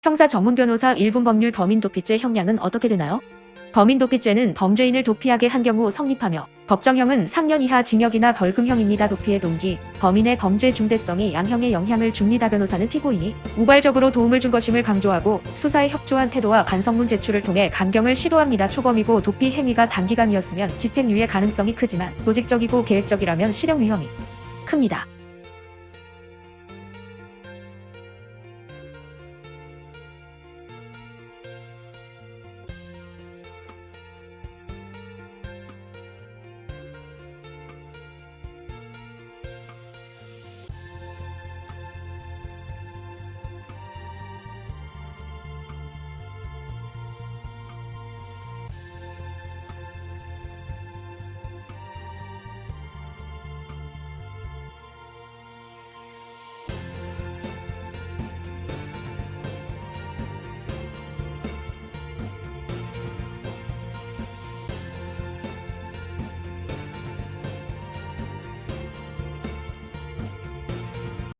형사 전문 변호사 1분 법률 범인도피죄 형량은 어떻게 되나요? 범인도피죄는 범죄인을 도피하게 한 경우 성립하며 법정형은 3년 이하 징역이나 벌금형입니다. 도피의 동기, 범인의 범죄 중대성이 양형에 영향을 줍니다. 변호사는 피고인이 우발적으로 도움을 준 것임을 강조하고 수사에 협조한 태도와 반성문 제출을 통해 감경을 시도합니다. 초범이고 도피 행위가 단기간이었으면 집행유예 가능성이 크지만 조직적이고 계획적이라면 실형 위험이 큽니다.